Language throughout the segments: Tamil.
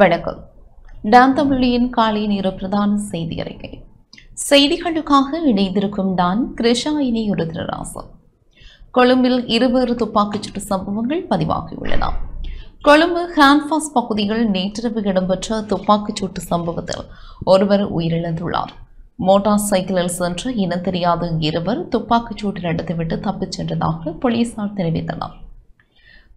வணக்கம். டான் தமிழின் காலை நேர பிரதான செய்தி அறிக்கை. செய்திகளுக்காக இணைந்திருக்கும் டான் கிருஷாயினி ருத்ரராசன். கொழும்பில் இருவேறு துப்பாக்கிச்சூட்டு சம்பவங்கள் பதிவாகியுள்ளன. கொழும்பு ஹான்பாஸ் பகுதியில் நேற்றிரவு இடம்பெற்ற துப்பாக்கிச்சூட்டு சம்பவத்தில் ஒருவர் உயிரிழந்துள்ளார். மோட்டார் சைக்கிளில் சென்ற இனம் தெரியாத இருவர் துப்பாக்கிச்சூட்டு நடத்திவிட்டு தப்பிச் சென்றதாக போலீசார் தெரிவித்தனர்.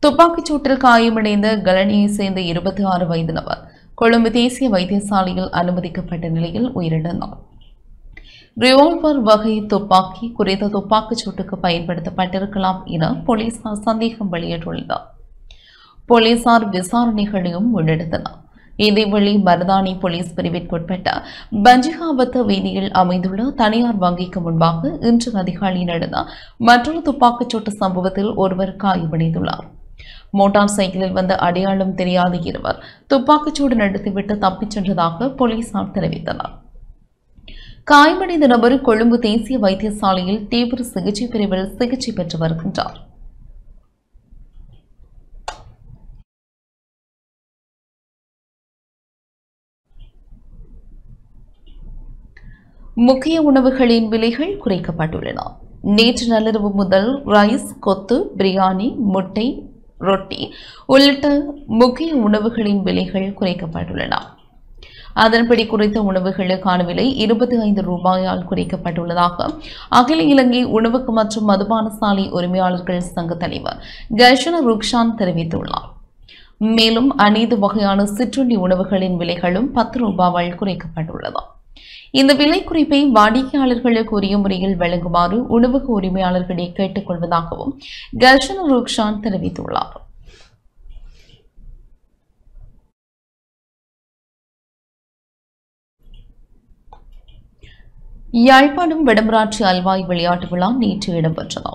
துப்பாக்கிச்சூட்டில் காயமடைந்த கலனியை சேர்ந்த 26 வயது நபர் கொழும்பு தேசிய வைத்தியசாலையில் அனுமதிக்கப்பட்ட நிலையில் உயிரிழந்தார். ரிவால்வர் வகை துப்பாக்கி குறித்த துப்பாக்கிச்சூட்டுக்கு பயன்படுத்தப்பட்டிருக்கலாம் என போலீசார் சந்தேகம் வெளியிட்டுள்ளனர். போலீசார் விசாரணைகளையும் முன்னெடுத்தனர். இதேவேளை மருதானி போலீஸ் பிரிவிற்குட்பட்ட பஞ்சிகாபத்து வீதியில் அமைந்துள்ள தனியார் வங்கிக்கு முன்பாக இன்று அதிகாலை நடந்த மற்றொரு துப்பாக்கிச்சூட்டு சம்பவத்தில் ஒருவர் காயமடைந்துள்ளார். மோட்டார் சைக்கிளில் வந்த அடையாளம் தெரியாத இருவர் துப்பாக்கிச்சூடு நடத்திவிட்டு தப்பிச் சென்றதாக போலீசார் தெரிவித்தனர். காயமடைந்த நபர் கொழும்பு தேசிய வைத்தியசாலையில் தீவிர சிகிச்சை பிரிவில் சிகிச்சை பெற்று வருகின்றார். முக்கிய உணவுகளின் விலைகள் குறைக்கப்பட்டுள்ளன. நேற்று நள்ளிரவு முதல் ரைஸ், கொத்து, பிரியாணி, முட்டை, ரொட்டி உள்ளிட்ட முக்கிய உணவுகளின் விலைகள் குறைக்கப்பட்டுள்ளன. அதன்படி குறித்த உணவுகளுக்கான விலை 25 ரூபாயால் குறைக்கப்பட்டுள்ளதாக அகில இலங்கை உணவுக்கு மற்றும் மதுபான சாலை உரிமையாளர்கள் சங்க தலைவர் கர்ஷன ருக்ஷான் தெரிவித்துள்ளார். மேலும் அனைத்து வகையான சிற்றுண்டி உணவுகளின் விலைகளும் 10 ரூபாயால் குறைக்கப்பட்டுள்ளது. இந்த விலை குறைப்பை வாடிக்கையாளர்களுக்கு உரிய முறையில் வழங்குமாறு உணவக உரிமையாளர்களை கேட்டுக் கொள்வதாகவும் கர்ஷன ருக்ஷான் தெரிவித்துள்ளார். யாழ்ப்பாணம் வடமராட்சி அல்வாய் விளையாட்டு விழா நேற்று இடம்பெற்றது.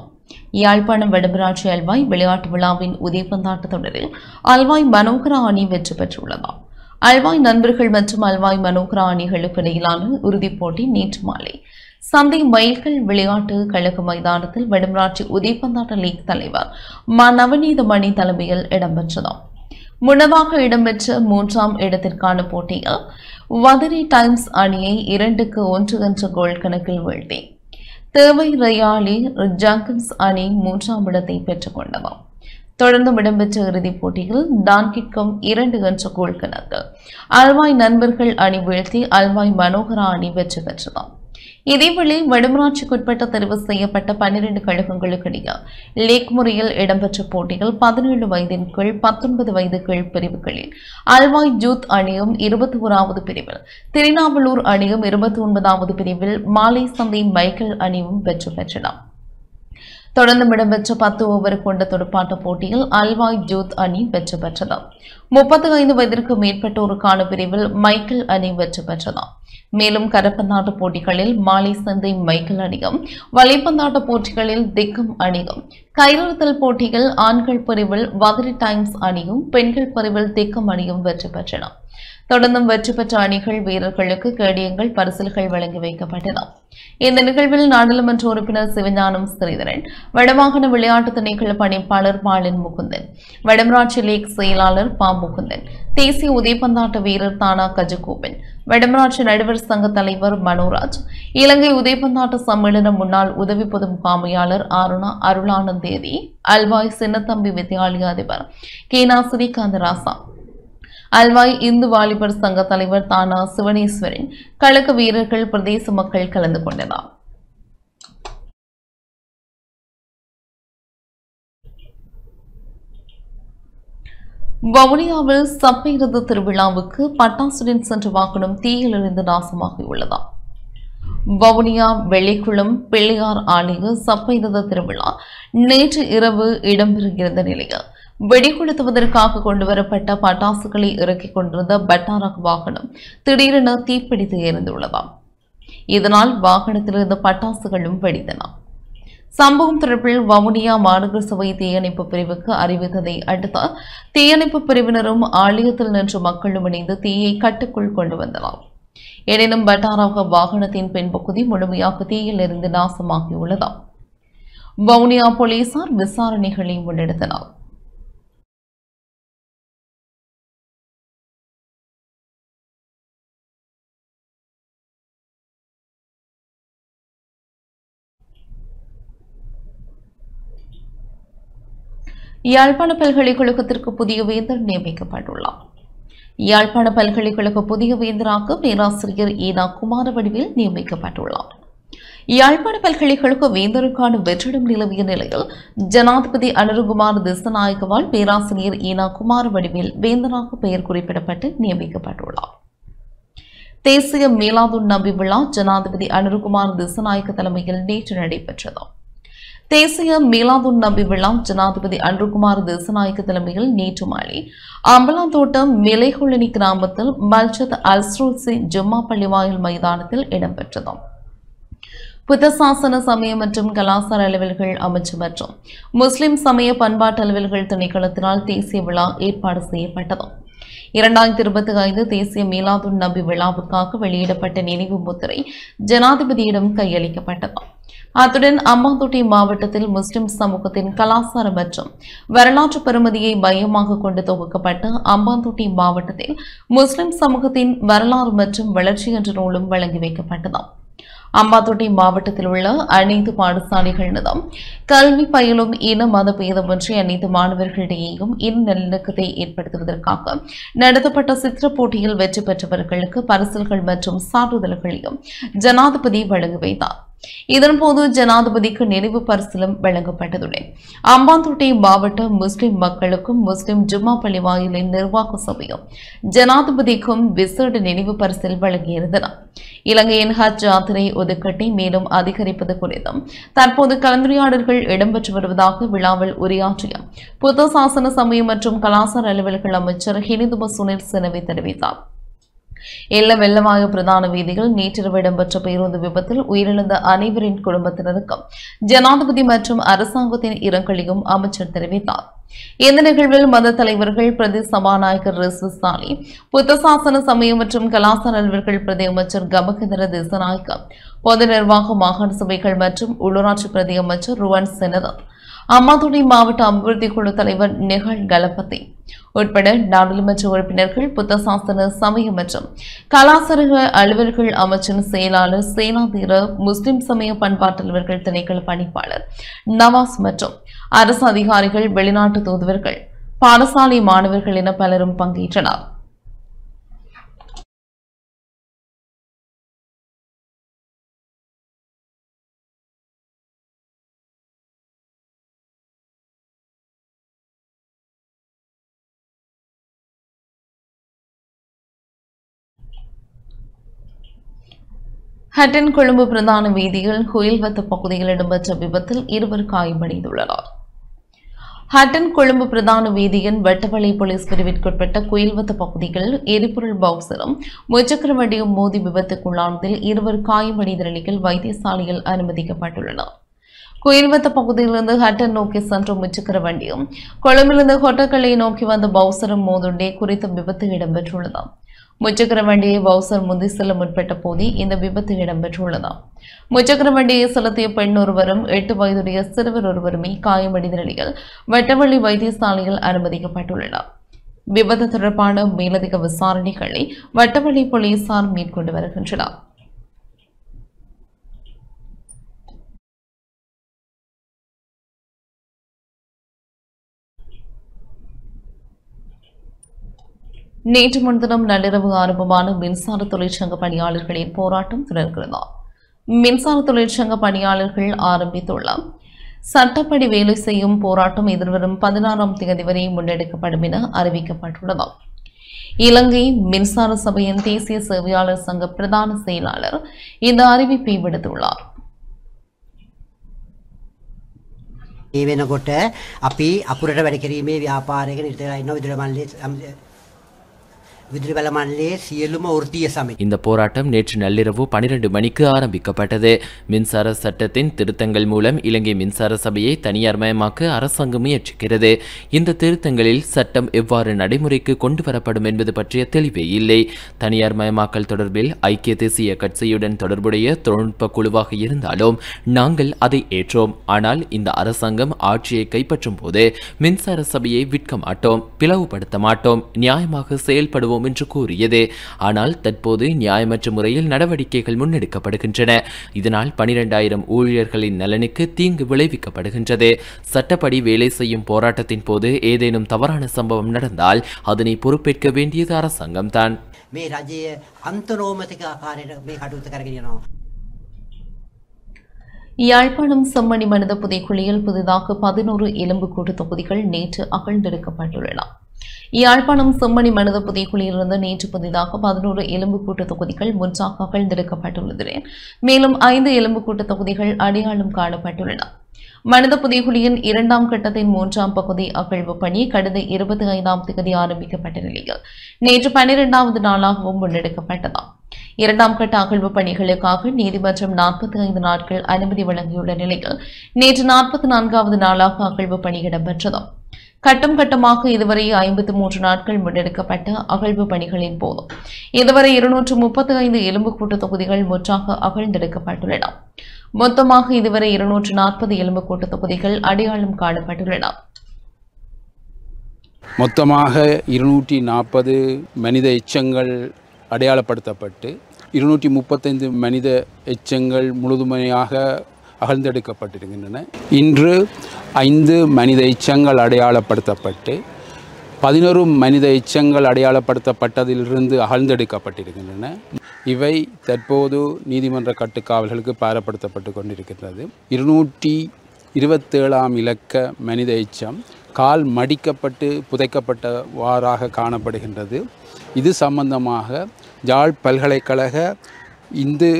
யாழ்ப்பாணம் வடமராட்சி அல்வாய் விளையாட்டு விழாவின் உதைப்பந்தாட்ட தொடரில் அல்வாய் மனோகரா அணி வெற்றி பெற்றுள்ளது. அல்வாய் நண்பர்கள் மற்றும் அல்வாய் மனோகரா அணிகளுக்கு இடையிலான இறுதிப் போட்டி நேற்று மாலை சந்தை மயில்கள் விளையாட்டு கழக மைதானத்தில் வடமராட்சி உதைப்பந்தாட்ட லீக் தலைவர் நவநீதமணி தலைமையில் இடம்பெற்றது. முன்னதாக இடம்பெற்ற 3ஆம் இடத்திற்கான போட்டியில் வதரி டைம்ஸ் அணியை 2-1 என்ற கோல் கணக்கில் வீழ்த்தி தேவை ரயாலி ஜங்கன்ஸ் அணி 3ஆம் இடத்தை பெற்றுக் கொண்டது. தொடர்ந்து இடம்பெற்ற இறுதிப் போட்டியில் டான்கிற்கும் 2 என்ற கோல் கணக்கில் அல்வாய் நண்பர்கள் அணி வீழ்த்தி அல்வாய் மனோகரா அணி வெற்றி பெற்றது. இதேவேளை வடமராட்சிக்குட்பட்ட தெரிவு செய்யப்பட்ட 12 கழகங்களுக்கு இடையே லீக் முறையில் இடம்பெற்ற போட்டியில் 17 வயதின் கீழ் 19 வயது கீழ் பிரிவுகளில் அல்வாய் ஜூத் அணியும் 21வது பிரிவில் திருநாவலூர் அணியும் 29வது பிரிவில் மாலை சந்தை மைக்கேல் அணியும் வெற்றி பெற்றன. தொடர்ந்து இடம்பெற்ற 10 ஓவர் கொண்ட துடுப்பாட்ட போட்டியில் அல்வாய் ஜூத் அணி வெற்றி பெற்றது. 35 வயதிற்கு மேற்பட்டோருக்கான பிரிவில் மைக்கேல் அணி வெற்றி பெற்றது. மேலும் கரப்பந்தாட்ட போட்டிகளில் மாலை சந்தை மைக்கேல் அணியும், வலைப்பந்தாட்ட போட்டிகளில் திக்கம் அணியும், கயிறுத்தல் போட்டியில் ஆண்கள் பிரிவில் வதரி டைம்ஸ் அணியும், பெண்கள் பிரிவில் திக்கம் அணியும் வெற்றி பெற்றன. தொடர்ந்தும் வெற்றி பெற்ற அணிகள் வீரர்களுக்கு கேடயங்கள், பரிசில்கள் வழங்கி வைக்கப்பட்டன. இந்த நிகழ்வில் நாடாளுமன்ற உறுப்பினர் சிவஞானம் ஸ்ரீதரன், வடமாகாண விளையாட்டு திணைக்கள பணிப்பாளர் பாலன் முகுந்தன், வடமராட்சி லீக் செயலாளர் பா முகுந்தன், தேசிய உதைப்பந்தாட்ட வீரர் தானா கஜகோபன், வடமராட்சி நடுவர் சங்க தலைவர் மனோராஜ், இலங்கை உதைப்பந்தாட்ட சம்மேளன முன்னாள் உதவி பொது முகாமையாளர் அருளானந்தேதி, அல்வாய் சின்னத்தம்பி வித்யாலய அதிபர் கேனா ஸ்ரீகாந்தராசா, அல்வாய் இந்து வாலிபர் சங்க தலைவர் தானா சிவனேஸ்வரன், கழக வீரர்கள், பிரதேச மக்கள் கலந்து கொண்டனர். வவுனியாவில் சப்பைரத திருவிழாவுக்கு பட்டாசுடன் சென்ற வாகனம் தீயில் எரிந்து நாசமாகியுள்ளது. வவுனியா வெள்ளிக்குளம் பிள்ளையார் ஆலய சப்பைரத திருவிழா நேற்று இரவு இடம்பெறுகிற நிலையில் வெடிகொளுத்துவதற்காக கொண்டுவரப்பட்ட பட்டாசுகளை இறக்கிக் கொண்டிருந்த பட்டாரக வாகனம் திடீரென தீப்பிடித்து எரிந்துள்ளது. இதனால் வாகனத்தில் இருந்த பட்டாசுகளும் வெடித்தன. சம்பவம் தொடர்பில் வவுனியா மாநகர சபை தீயணைப்பு பிரிவுக்கு அறிவித்ததை அடுத்து தீயணைப்பு பிரிவினரும் ஆலயத்தில் நின்ற மக்களும் இணைந்து தீயை கட்டுக்குள் கொண்டு வந்தனர். எனினும் பட்டாரக வாகனத்தின் பின்பகுதி முழுமையாக தீயில் இருந்து நாசமாகியுள்ளது. வவுனியா போலீசார் விசாரணைகளை முன்னெடுத்தனர். யாழ்ப்பாண பல்கலைக்கழகத்திற்கு புதிய வேந்தர் நியமிக்கப்பட்டுள்ளார். யாழ்ப்பாண பல்கலைக்கழக புதிய வேந்தராக பேராசிரியர் ஈனா குமாரவடிவில் நியமிக்கப்பட்டுள்ளார். யாழ்ப்பாண பல்கலைக்கழக வேந்தருக்கான வெற்றிடம் நிலவிய நிலையில் ஜனாதிபதி அனுருகுமார் திசாநாயக்கவால் பேராசிரியர் ஈனா குமாரவடிவில் வேந்தராக பெயர் குறிப்பிடப்பட்டு நியமிக்கப்பட்டுள்ளார். தேசிய மீலாதுன் நபி விழா ஜனாதிபதி அனுருகுமார் திசாநாயக்க தலைமையில் நேற்று நடைபெற்றது. தேசிய மீலாதுன் நபி விழா ஜனாதிபதி அனுருகுமார் திசாநாயக்க தலைமையில் நேற்று மாலை அம்பலாந்தோட்டம் மிலைகுளனி கிராமத்தில் மல்ஜத் அல்ஸ்ரூசி ஜும்மா பள்ளிவாயில் மைதானத்தில் இடம்பெற்றது. புத்த சாசன சமய மற்றும் கலாசார அலுவல்கள் அமைச்சு மற்றும் முஸ்லிம் சமய பண்பாட்டு அலுவல்கள் திணைக்களத்தினால் தேசிய விழா ஏற்பாடு செய்யப்பட்டது. 2025 தேசிய மீலாதுன் நபி விழாவுக்காக வெளியிடப்பட்ட நினைவு முத்திரை ஜனாதிபதியிடம் கையளிக்கப்பட்டது. அத்துடன் அம்பாந்தோட்டை மாவட்டத்தில் முஸ்லிம் சமூகத்தின் கலாசார மற்றும் வரலாற்று பெருமதியை மையமாக கொண்டு தொகுக்கப்பட்ட அம்பாந்தோட்டை மாவட்டத்தில் முஸ்லிம் சமூகத்தின் வரலாறு மற்றும் வளர்ச்சி என்ற நூலும் வழங்கி வைக்கப்பட்டது. அம்பாந்தோட்டை மாவட்டத்தில் உள்ள அனைத்து பாடசாலைகளிலும் கல்வி பயிலும் இன மத பேதமின்றி அனைத்து மாணவர்களிடையேயும் இன நல்லிணக்கத்தை ஏற்படுத்துவதற்காக நடத்தப்பட்ட சித்திர போட்டியில் வெற்றி பெற்றவர்களுக்கு பரிசில்கள் மற்றும் சான்றிதழ்களையும் ஜனாதிபதி வழங்கி வைத்தார். இதன்போது ஜனாதிபதிக்கு நினைவு பரிசிலும் வழங்கப்பட்டதுடன் அம்பாந்தோட்டை மாவட்ட முஸ்லிம் மக்களுக்கும் முஸ்லிம் ஜும்மா பள்ளிவாயிலின் நிர்வாக சபையும் ஜனாதிபதிக்கும் விசேட நினைவு பரிசில் வழங்கியிருந்தன. இலங்கையின் ஹஜ் யாத்திரை ஒதுக்கீட்டை மேலும் அதிகரிப்பது குறித்தும் தற்போது கலந்துரையாடல்கள் இடம்பெற்று வருவதாக விழாவில் உரையாற்றிய புத்த சாசன சமயம் மற்றும் கலாசார அலுவல்கள் அமைச்சர் ஹினிதும சுனில் செனவி தெரிவித்தார். எல்ல வெள்ளவாயு பிரதான வீதியில் நேற்றிரவு இடம்பெற்ற பேருந்து விபத்தில் உயிரிழந்த அனைவரின் குடும்பத்தினருக்கும் ஜனாதிபதி மற்றும் அரசாங்கத்தின் இரங்கலையும் அமைச்சர் தெரிவித்தார். இந்த நிகழ்வில் மத தலைவர்கள் பிரதி சபாநாயகர் ரிஸ்விசாலி, புத்த சாசன சமயம் மற்றும் கலாசார அலுவல்கள் பிரதி அமைச்சர் கமகேந்திர திசாநாயக்க, பொது நிர்வாக மாகாண சபைகள் மற்றும் உள்ளூராட்சி பிரதி அமைச்சர் ருவன் செனரத், அம்பாந்தோட்டை மாவட்ட அபிவிருத்தி குழு தலைவர் நெஹல் கலபதி உட்பட நாடாளுமன்ற உறுப்பினர்கள், புத்த சாசன சமய மற்றும் கலாசார அலுவல்கள் அமைச்சின் செயலாளர், சேனாதீர, முஸ்லிம் சமய பண்பாட்டு அலுவல்கள் திணைக்கள பணிப்பாளர் நவாஸ் மற்றும் அரசு அதிகாரிகள், வெளிநாட்டு தூதுவர்கள், பாடசாலை மாணவர்கள் என பலரும் பங்கேற்றனர். ஹட்டன் கொழும்பு பிரதான வீதியில் குயில்வத்த பகுதியில் இடம்பெற்ற விபத்தில் 2 காயமடைந்துள்ளனர். ஹட்டன் கொழும்பு பிரதான வீதியின் வெட்டவளை போலீஸ் பிரிவிற்குட்பட்ட குயில்வத்த பகுதியில் எரிபொருள் பவுசரும் முச்சக்கர வண்டியும் மோதி விபத்துக்குள்ளானதில் 2 காயமடைந்த நிலையில் வைத்தியசாலையில் அனுமதிக்கப்பட்டுள்ளனர். குயில்வத்த பகுதியிலிருந்து ஹட்டன் நோக்கி சென்ற முச்சக்கர வண்டியும் கொழும்பிலிருந்து கொட்டக்கலை நோக்கி வந்த பவுசரும் மோதுண்டே குறித்த விபத்து இடம்பெற்றுள்ளது. முச்சக்கர வண்டியை பவுசர் முந்தி செல்ல முற்பட்ட போதே இந்த விபத்து இடம்பெற்றுள்ளது. முச்சக்கர வண்டியை செலுத்திய பெண் ஒருவரும் 8 வயதுடைய சிறுவர் ஒருவருமே காயமடைந்த நிலையில் வெட்டவள்ளி வைத்தியசாலையில் அனுமதிக்கப்பட்டுள்ளனர். விபத்து தொடர்பான மேலதிக விசாரணைகளை வட்டவள்ளி போலீசார் மேற்கொண்டு வருகின்றனர். நேற்று முன்தினம் நள்ளிரவு ஆரம்பமான மின்சார தொழிற்சங்க பணியாளர்களின் போராட்டம் தொடர்கிறது. மின்சார தொழிற்சங்க பணியாளர்கள் ஆரம்பித்துள்ள சட்டப்படி வேலை செய்யும் போராட்டம் எதிர்வரும் 16ஆம் தேதி வரை முன்னெடுக்கப்படும் என அறிவிக்கப்பட்டுள்ளது. இலங்கை மின்சார சபையின் தேசிய சேவையாளர் சங்க பிரதான செயலாளர் இந்த அறிவிப்பை விடுத்துள்ளார். ඒ වෙනකොට අපි අකුරට වැඩ කිරීමේ ව්‍යාපාරයක නිරතලා ඉන්න විදුලි මණ්ඩලයේ இந்த போராட்டம் நேற்று நள்ளிரவு 12 மணிக்கு ஆரம்பிக்கப்பட்டது. மின்சார சட்டத்தின் திருத்தங்கள் மூலம் இலங்கை மின்சார சபையை தனியார்மயமாக்க அரசாங்கம் முயற்சிக்கிறது. இந்த திருத்தங்களில் சட்டம் எவ்வாறு நடைமுறைக்கு கொண்டு வரப்படும் என்பது பற்றிய தெளிவே இல்லை. தனியார்மயமாக்கல் தொடர்பில் ஐக்கிய தேசிய கட்சியுடன் தொடர்புடைய தொழில்நுட்ப குழுவாக இருந்தாலும் நாங்கள் அதை ஏற்றோம். ஆனால் இந்த அரசாங்கம் ஆட்சியை கைப்பற்றும் போது மின்சார சபையை விற்க மாட்டோம், பிளவுபடுத்த மாட்டோம், நியாயமாக செயல்படுவோம் செய்வோம் என்று கூறியது. ஆனால் தற்போது நியாயமற்ற முறையில் நடவடிக்கைகள் முன்னெடுக்கப்படுகின்றன. இதனால் 12,000 ஊழியர்களின் நலனுக்கு தீங்கு விளைவிக்கப்படுகின்றது. சட்டப்படி வேலை செய்யும் போராட்டத்தின் போது ஏதேனும் தவறான சம்பவம் நடந்தால் அதனை பொறுப்பேற்க வேண்டியது அரசாங்கம்தான். මේ රජයේ අන්තරෝමතික ආකාරයට මේ කටයුතු කරගෙන යනවා. யாழ்ப்பாணம் செம்மணி மனித புதைக்குழியில் புதிதாக 11 எலும்புக்கூடு தொகுதிகள் நேற்று அகழ்ந்தெடுக்கப்பட்டுள்ளன. யாழ்ப்பாணம் செம்மணி மனித புதைக்குழியிலிருந்து நேற்று புதிதாக 11 எலும்புக்கூட்டு தொகுதிகள் முற்றாக அகழ்ந்தெடுக்கப்பட்டுள்ளது. மேலும் 5 எலும்புக்கூட்டு தொகுதிகள் அடையாளம் காணப்பட்டுள்ளன. மனித புதைக்குழியின் 2ஆம் கட்டத்தின் 3ஆம் பகுதி அகழ்வு பணி கடந்த 25ஆம் தேதி ஆரம்பிக்கப்பட்ட நிலையில் நேற்று 12வது நாளாகவும் முன்னெடுக்கப்பட்டது. 2ஆம் கட்ட அகழ்வு பணிகளுக்காக நீதிமன்றம் 45 நாட்கள் அனுமதி வழங்கியுள்ள நிலையில் நேற்று 44வது நாளாக அகழ்வு பணி இடம்பெற்றது. கட்டம் கட்டமாக இதுவரை 53 நாட்கள் முன்னெடுக்கப்பட்ட அகழ்வு பணிகளின் போது இதுவரை 235 எலும்புக்கூட்டு தொகுதிகள் முற்றாக அகழ்ந்தெடுக்கப்பட்டுள்ளன. மொத்தமாக இதுவரை 240 எலும்புக்கூட்டு தொகுதிகள் அடையாளம் காணப்பட்டுள்ளன. மொத்தமாக 240 மனித எச்சங்கள் அடையாளப்படுத்தப்பட்டு 235 மனித எச்சங்கள் முழுமையாக அகழ்ந்தெடுக்கப்பட்டிருக்கின்றன. இன்று 5 மனித எச்சங்கள் அடையாளப்படுத்தப்பட்டு 11 மனித எச்சங்கள் அடையாளப்படுத்தப்பட்டதிலிருந்து அகழ்ந்தெடுக்கப்பட்டிருக்கின்றன. இவை தற்போது நீதிமன்ற கட்டுக்காவல்களுக்கு பாரப்படுத்தப்பட்டு கொண்டிருக்கின்றது. 227ஆம் இலக்க மனித எச்சம் கால் மடிக்கப்பட்டு புதைக்கப்பட்டவாறாக காணப்படுகின்றது. இது சம்பந்தமாக யாழ் பல்கலைக்கழக இந்து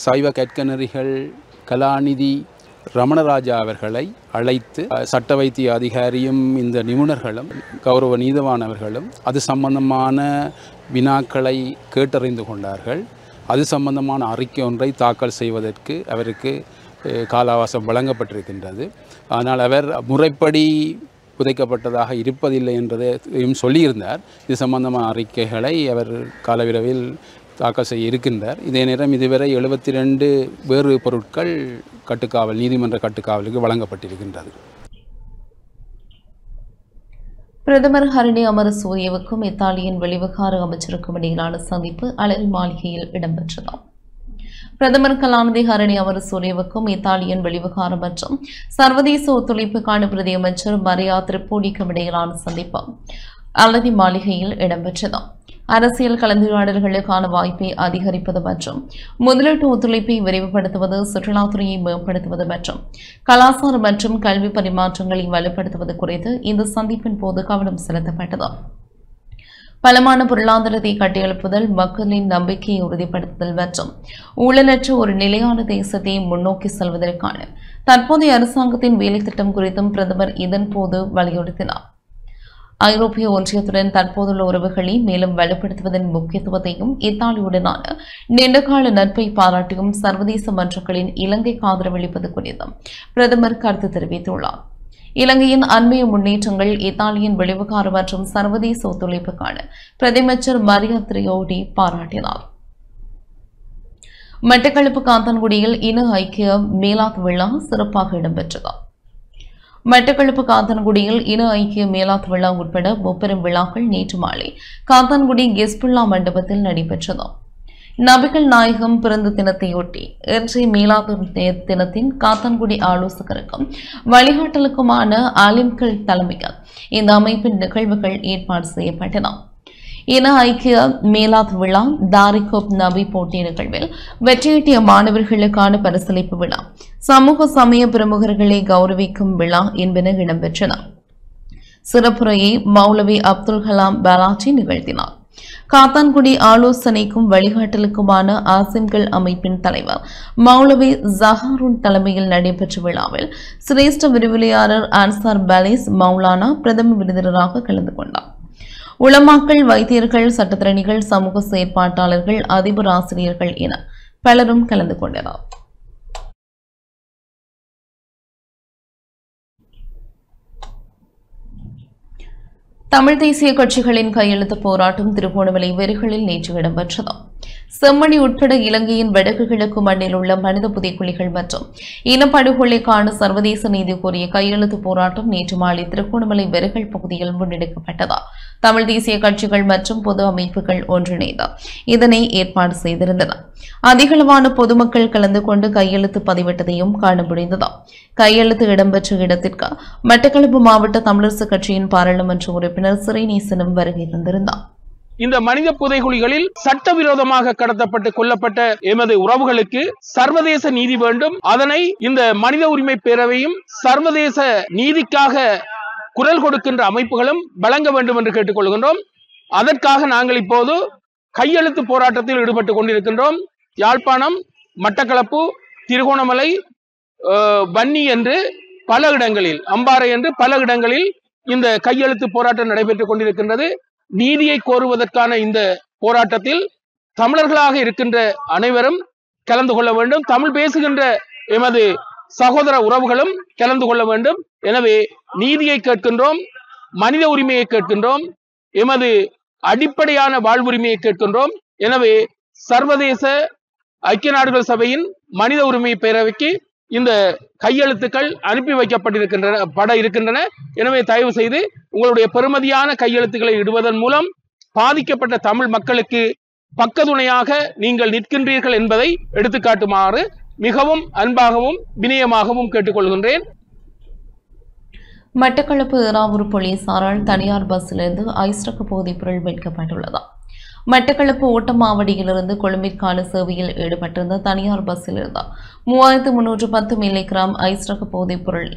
சைவ கற்கநெறிகள் கலாநிதி ரமணராஜா அவர்களை அழைத்து சட்ட வைத்திய அதிகாரியும் இந்த நிபுணர்களும் கௌரவ நீதவானவர்களும் அது சம்பந்தமான வினாக்களை கேட்டறிந்து கொண்டார்கள். அது சம்பந்தமான அறிக்கை ஒன்றை தாக்கல் செய்வதற்கு அவருக்கு கால அவகாசம் வழங்கப்பட்டிருக்கின்றது. ஆனால் அவர் முறைப்படி புதைக்கப்பட்டதாக இருப்பதில்லை என்றதையும் சொல்லியிருந்தார். இது சம்பந்தமான அறிக்கைகளை அவர் காலவிரைவில் தாக்கல் செய்ய இருக்கின்றார். இதே நேரம் இதுவரை 72 வேறு பொருட்கள் கட்டுக்காவல் நீதிமன்ற கட்டுக்காவலுக்கு வழங்கப்பட்டிருக்கின்றது. பிரதமர் ஹரணி அமரசூரியவுக்கும் இத்தாலியின் வெளிவிவகார அமைச்சருக்கும் இடையிலான சந்திப்பு அலரி மாளிகையில் இடம்பெற்றது. பிரதமர் கலாநிதி ஹரணி அமரசூரியவுக்கும் இத்தாலியன் வெளிவிவகார மற்றும் சர்வதேச ஒத்துழைப்புக்கான பிரதி அமைச்சர் மரியா திரிப்போடிக்கும் இடையிலான சந்திப்பு அலரி மாளிகையில் இடம்பெற்றது. அரசியல் கலந்துரையாடல்களுக்கான வாய்ப்பை அதிகரிப்பது மற்றும் முதலீட்டு ஒத்துழைப்பை விரைவுபடுத்துவது, சுற்றுலாத்துறையை மேம்படுத்துவது மற்றும் கலாச்சார மற்றும் கல்வி பரிமாற்றங்களை வலுப்படுத்துவது குறித்து இந்த சந்திப்பின் போது கவனம் செலுத்தப்பட்டது. பலமான பொருளாதாரத்தை கட்டியெழுப்புதல், மக்களின் நம்பிக்கையை உறுதிப்படுத்துதல் மற்றும் ஊழலற்ற ஒரு நிலையான தேசத்தை முன்னோக்கி செல்வதற்கான தற்போதைய அரசாங்கத்தின் வேலை திட்டம் குறித்தும் பிரதமர் இதன்போது வலியுறுத்தினார். ஐரோப்பிய ஒன்றியத்துடன் தற்போதுள்ள உறவுகளை மேலும் வலுப்படுத்துவதன் முக்கியத்துவத்தையும் இத்தாலியுடனான நீண்டகால நட்பை பாராட்டியும் சர்வதேச மன்றங்களின் இலங்கைக்கு ஆதரவளிப்பது குறித்தும் பிரதமர் கருத்து தெரிவித்துள்ளார். இலங்கையின் அண்மைய முன்னேற்றங்கள் இத்தாலியின் வெளிவிவகார மற்றும் சர்வதேச ஒத்துழைப்புக்கான பிரதியமைச்சர் மரியா திரியோடி பாராட்டினார். மட்டக்களப்பு காத்தான்குடியில் இன ஐக்கிய மேலாத் விழா சிறப்பாக இடம்பெற்றது. மட்டக்களப்பு காத்தான்குடியில் இன ஐக்கிய மேலாத் விழா உட்பட முப்பெரும் விழாக்கள் நேற்று மாலை காத்தான்குடி கெஸ்புல்லா மண்டபத்தில் நடைபெற்றது. நபிகள் நாயகம் பிறந்த தினத்தையொட்டி இன்றைய மேலாத் தினத்தின் காத்தான்குடி ஆலோசகருக்கும் வழிகாட்டலுக்குமான ஆலிம்கள் தலைமையில் இந்த அமைப்பின் நிகழ்வுகள் ஏற்பாடு செய்யப்பட்டன. இன ஐக்கிய மேலாத் விழா, தாரிகோப் நபி போட்டி நிகழ்வில் வெற்றியீட்டிய மாணவர்களுக்கான பரிசளிப்பு விழா, சமூக சமய பிரமுகர்களை கௌரவிக்கும் விழா என்பன இடம்பெற்றன. சிறப்புரையை மௌலவி அப்துல் கலாம் பாலாஜி நிகழ்த்தினார். காத்தான்குடி ஆலோசனைக்கும் வழிகாட்டலுக்குமான ஆசிம்கள் அமைப்பின் தலைவர் மௌலவி ஜஹாருன் தலைமையில் நடைபெற்ற விழாவில் சிரேஷ்ட விரிவுரையாளர் அன்சார் பாலிஸ் மௌலானா பிரதம விருந்தினராக கலந்து கொண்டார். உலமாக்கள், வைத்தியர்கள், சட்டத்திறனிகள், சமூக செயற்பாட்டாளர்கள், அதிபர் ஆசிரியர்கள் என பலரும் கலந்து கொண்டனர். தமிழ் தேசிய கட்சிகளின் கையெழுத்து போராட்டம் திருகோணமலை வெறிகளில் நேற்று இடம்பெற்றது. செம்மணி உட்பட இலங்கையின் வடக்கு கிழக்கு மண்ணில் உள்ள மனித புதைக்குழிகள் மற்றும் இனப்படுகொலைக்கான சர்வதேச நீதி கோரிய கையெழுத்து போராட்டம் நேற்று மாலை திருகோணமலை வெறுகல் பகுதியில் முன்னெடுக்கப்பட்டதா தமிழ் தேசிய கட்சிகள் மற்றும் பொது அமைப்புகள் ஒன்றிணைந்து இதனை ஏற்பாடு செய்திருந்தன. அதிகளவான பொதுமக்கள் கலந்து கொண்டு கையெழுத்து பதிவிட்டதையும் காண முடிந்தது. கையெழுத்து இடம்பெற்ற இடத்திற்கு மட்டக்களப்பு மாவட்ட தமிழரசு கட்சியின் பாராளுமன்ற உறுப்பினர் சிறைநேசனும் வருகை தந்திருந்தார். இந்த மனித புதைகுழிகளில் சட்டவிரோதமாக கடத்தப்பட்டு கொல்லப்பட்ட எமது உறவுகளுக்கு சர்வதேச நீதி வேண்டும். அதனை இந்த மனித உரிமை பேரவையும் சர்வதேச நீதிக்காக குரல் கொடுக்கின்ற அமைப்புகளும் வழங்க வேண்டும் என்று கேட்டுக்கொள்கின்றோம். அதற்காக நாங்கள் இப்போது கையெழுத்து போராட்டத்தில் ஈடுபட்டுக் கொண்டிருக்கின்றோம். யாழ்ப்பாணம், மட்டக்களப்பு, திருகோணமலை, வன்னி என்று பல இடங்களில், அம்பாறை என்று பல இடங்களில் இந்த கையெழுத்து போராட்டம் நடைபெற்றுக் கொண்டிருக்கின்றது. நீதியை கோருவதற்கான இந்த போராட்டத்தில் தமிழர்களாக இருக்கின்ற அனைவரும் கலந்து கொள்ள வேண்டும். தமிழ் பேசுகின்ற எமது சகோதர உறவுகளும் கலந்து கொள்ள வேண்டும். எனவே நீதியை கேட்கின்றோம், மனித உரிமையை கேட்கின்றோம், எமது அடிப்படையான வாழ்வுரிமையை கேட்கின்றோம். எனவே சர்வதேச ஐக்கிய நாடுகள் சபையின் மனித உரிமை பேரவைக்கு இந்த கையெழுத்துக்கள் அனுப்பி வைக்கப்பட்டிருக்கின்றன. எனவே தயவு செய்து உங்களுடைய பெருமதியான கையெழுத்துக்களை இடுவதன் மூலம் பாதிக்கப்பட்ட தமிழ் மக்களுக்கு பக்கத்துணையாக நீங்கள் நிற்கின்றீர்கள் என்பதை எடுத்துக்காட்டுமாறு மிகவும் அன்பாகவும் வினயமாகவும் கேட்டுக்கொள்கின்றேன். மட்டக்களப்பு ஏறாவூர் போலீசாரால் தனியார் பஸ்ஸிலிருந்து ஐஸ்ரக போதைப் பொருள் மீட்கப்பட்டுள்ளது. மட்டக்களப்பு ஓட்டமாவடியிலிருந்து கொழும்பிற்கான சேவையில் ஈடுபட்டிருந்த தனியார் பஸ்ஸிலிருந்து 3310 மில்லிகிராம் ஐஸ்ரக போதைப் பொருள்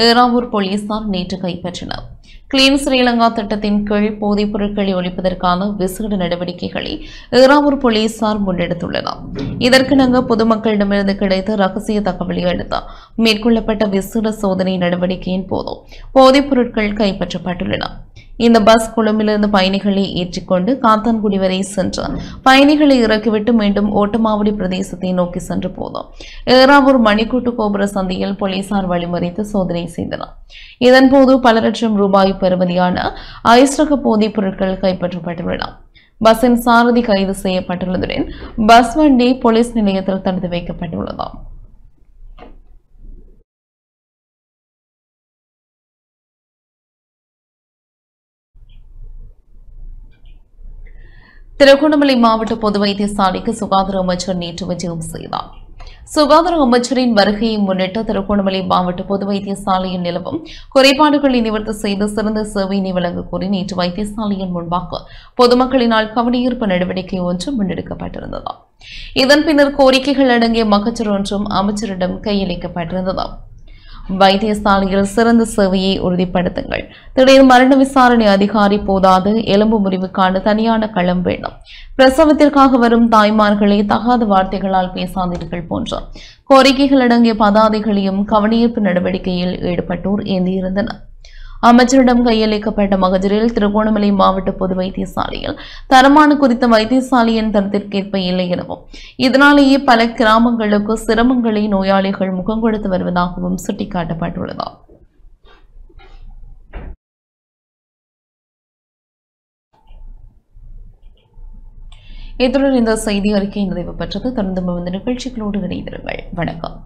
ஏறாவூர் போலீசார் நேற்று கைப்பற்றினர். கிளீன் ஸ்ரீலங்கா திட்டத்தின் கீழ் போதைப் பொருட்களை ஒழிப்பதற்கான விசேட நடவடிக்கைகளை ஏறாவூர் போலீசார் முன்னெடுத்துள்ளனர். இதற்கிணங்க பொதுமக்களிடமிருந்து கிடைத்த ரகசிய தகவலை அடுத்து மேற்கொள்ளப்பட்ட விசேட சோதனை நடவடிக்கையின் போது போதைப் பொருட்கள் கைப்பற்றப்பட்டுள்ளன. இந்த பஸ் கொழும்பிலிருந்து பயணிகளை ஏற்றிக்கொண்டு காத்தான்குடி வரை சென்று பயணிகளை இறக்கிவிட்டு மீண்டும் ஓட்டமாவடி பிரதேசத்தை நோக்கி சென்ற போது ஏறாவூர் மணிக்கூட்டு கோபுர சந்தையில் போலீசார் வழிமறித்து சோதனை செய்தனர். இதன்போது பல லட்சம் ரூபாய் பெறுமதியான ஐஸ்ரக போதைப் பொருட்கள் கைப்பற்றப்பட்டுள்ளன. பஸ்ஸின் சாரதி கைது செய்யப்பட்டுள்ளதுடன் பஸ் வண்டி போலீஸ் நிலையத்தில் தடுத்து வைக்கப்பட்டுள்ளது. திருகோணமலை மாவட்ட பொது வைத்தியசாலைக்கு சுகாதார அமைச்சர் நேற்று விஜயம் செய்தார். சுகாதார அமைச்சரின் வருகையை முன்னிட்டு திருகோணமலை மாவட்ட பொது வைத்தியசாலையில் நிலவும் குறைபாடுகளை நிவர்த்தி செய்து சிறந்த சேவையினை வழங்க கோரி நேற்று வைத்தியசாலையின் முன்பாக பொதுமக்களினால் கவனஈர்ப்பு நடவடிக்கை ஒன்று முன்னெடுக்கப்பட்டிருந்தது. இதன் பின்னர் கோரிக்கைகள் அடங்கிய மகஜர் ஒன்றும் அமைச்சரிடம் கையளிக்கப்பட்டிருந்தது. வைத்தியசாலையில் சிறந்த சேவையை உறுதிப்படுத்துங்கள். திடீர் மரண விசாரணை அதிகாரி போதாது. எலும்பு முறிவுக்கான தனியான களம் வேண்டும். பிரசவத்திற்காக வரும் தாய்மார்களை தகாத வார்த்தைகளால் பேசாதீர்கள் போன்ற கோரிக்கைகள் அடங்கிய பதாதைகளையும் கவனஈர்ப்பு நடவடிக்கையில் ஈடுபட்டோர் ஏந்தியிருந்தனர். அமைச்சரிடம் கையளிக்கப்பட்ட மகஜரில் திருகோணமலை மாவட்ட பொது வைத்தியசாலையில் தரமான குறித்த வைத்தியசாலையின் தரத்திற்கேற்ப இல்லை எனவும் இதனாலேயே பல கிராமங்களுக்கு சிரமங்களை நோயாளிகள் முகம் கொடுத்து வருவதாகவும் சுட்டிக்காட்டப்பட்டுள்ளது. இத்துடன் இந்த செய்தி அறிக்கை நிறைவு பெற்றது. தொடர்ந்து நிகழ்ச்சிகளோடு இணைந்திருங்கள். வணக்கம்.